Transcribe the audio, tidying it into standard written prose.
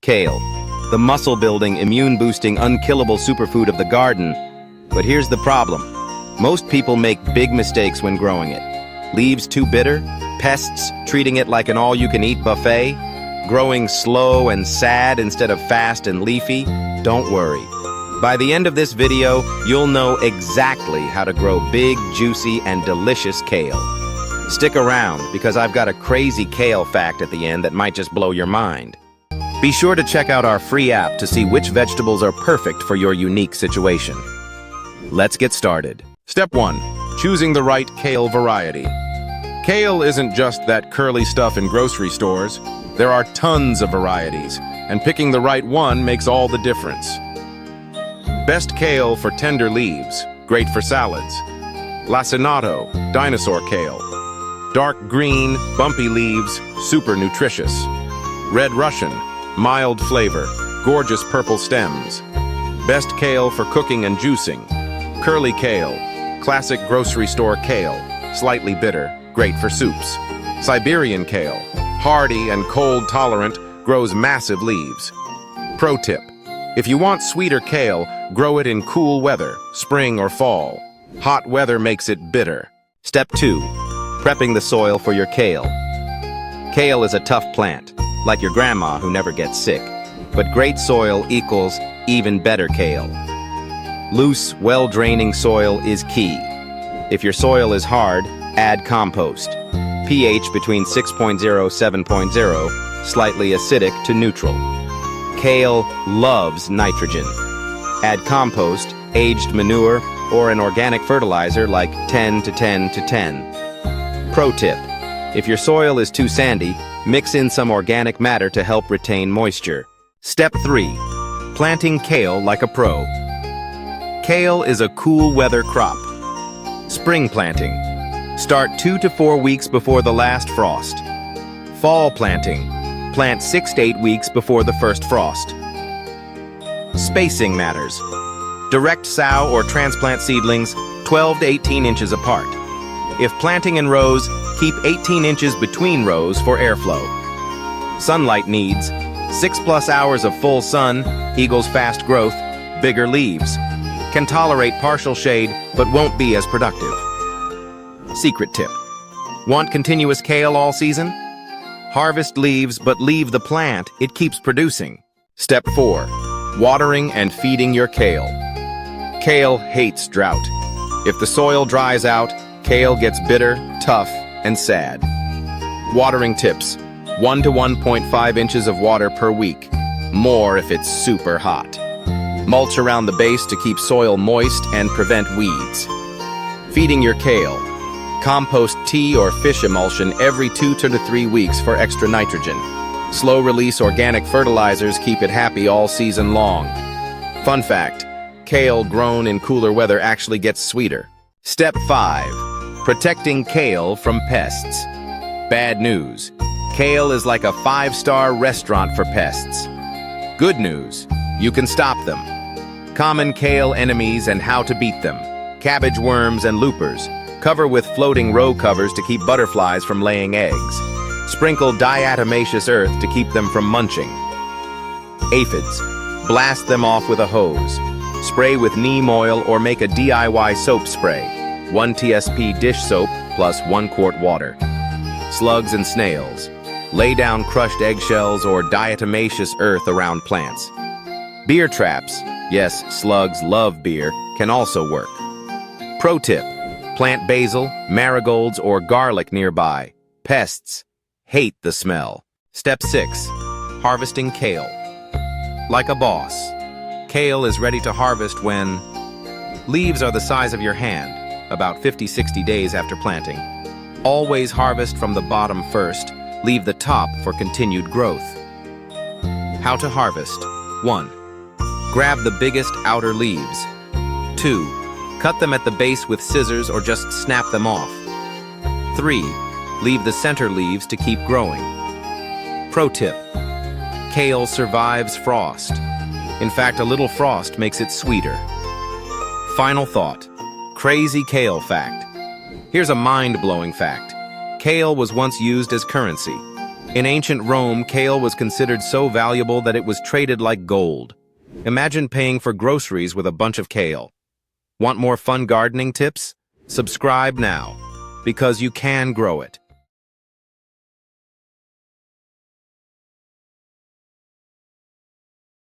Kale, the muscle-building, immune-boosting, unkillable superfood of the garden. But here's the problem. Most people make big mistakes when growing it. Leaves too bitter, pests treating it like an all-you-can-eat buffet, growing slow and sad instead of fast and leafy. Don't worry. By the end of this video, you'll know exactly how to grow big, juicy, and delicious kale. Stick around, because I've got a crazy kale fact at the end that might just blow your mind. Be sure to check out our free app to see which vegetables are perfect for your unique situation. Let's get started. Step 1. Choosing the right kale variety. Kale isn't just that curly stuff in grocery stores. There are tons of varieties, and picking the right one makes all the difference. Best kale for tender leaves, great for salads. Lacinato, dinosaur kale. Dark green, bumpy leaves, super nutritious. Red Russian, mild flavor, gorgeous purple stems. Best kale for cooking and juicing. Curly kale, classic grocery store kale, slightly bitter, great for soups. Siberian kale, hardy and cold tolerant, grows massive leaves. Pro tip: if you want sweeter kale, grow it in cool weather, spring or fall. Hot weather makes it bitter. Step 2. Prepping the soil for your kale. Kale is a tough plant, like your grandma who never gets sick. But great soil equals even better kale. Loose, well-draining soil is key. If your soil is hard, add compost. pH between 6.0 7.0, slightly acidic to neutral. Kale loves nitrogen. Add compost, aged manure, or an organic fertilizer like 10 to 10 to 10. Pro tip: if your soil is too sandy, mix in some organic matter to help retain moisture. Step 3. Planting kale like a pro. Kale is a cool weather crop. Spring planting. Start 2 to 4 weeks before the last frost. Fall planting. Plant 6 to 8 weeks before the first frost. Spacing matters. Direct sow or transplant seedlings 12 to 18 inches apart. If planting in rows, keep 18 inches between rows for airflow. Sunlight needs 6+ hours of full sun equals fast growth, bigger leaves. Can tolerate partial shade, but won't be as productive. Secret tip: want continuous kale all season? Harvest leaves, but leave the plant, it keeps producing. Step 4. Watering and feeding your kale. Kale hates drought. If the soil dries out, kale gets bitter, tough, and sad. Watering tips: 1 to 1.5 inches of water per week. More if it's super hot. Mulch around the base to keep soil moist and prevent weeds. Feeding your kale. Compost tea or fish emulsion every 2 to 3 weeks for extra nitrogen. Slow-release organic fertilizers keep it happy all season long. Fun fact: kale grown in cooler weather actually gets sweeter. Step 5. Protecting kale from pests. Bad news: kale is like a 5-star restaurant for pests. Good news: you can stop them. Common kale enemies and how to beat them. Cabbage worms and loopers. Cover with floating row covers to keep butterflies from laying eggs. Sprinkle diatomaceous earth to keep them from munching. Aphids. Blast them off with a hose. Spray with neem oil or make a DIY soap spray. 1 TSP dish soap plus 1 quart water. Slugs and snails. Lay down crushed eggshells or diatomaceous earth around plants. Beer traps. Yes, slugs love beer, can also work. Pro tip: plant basil, marigolds, or garlic nearby. Pests hate the smell. Step 6. Harvesting kale. Like a boss. Kale is ready to harvest when leaves are the size of your hand, about 50-60 days after planting. Always harvest from the bottom first, leave the top for continued growth. How to harvest. 1. Grab the biggest outer leaves. 2. Cut them at the base with scissors or just snap them off. 3. Leave the center leaves to keep growing. Pro tip: kale survives frost. In fact, a little frost makes it sweeter. Final thought: crazy kale fact. Here's a mind-blowing fact. Kale was once used as currency. In ancient Rome, kale was considered so valuable that it was traded like gold. Imagine paying for groceries with a bunch of kale. Want more fun gardening tips? Subscribe now, because you can grow it.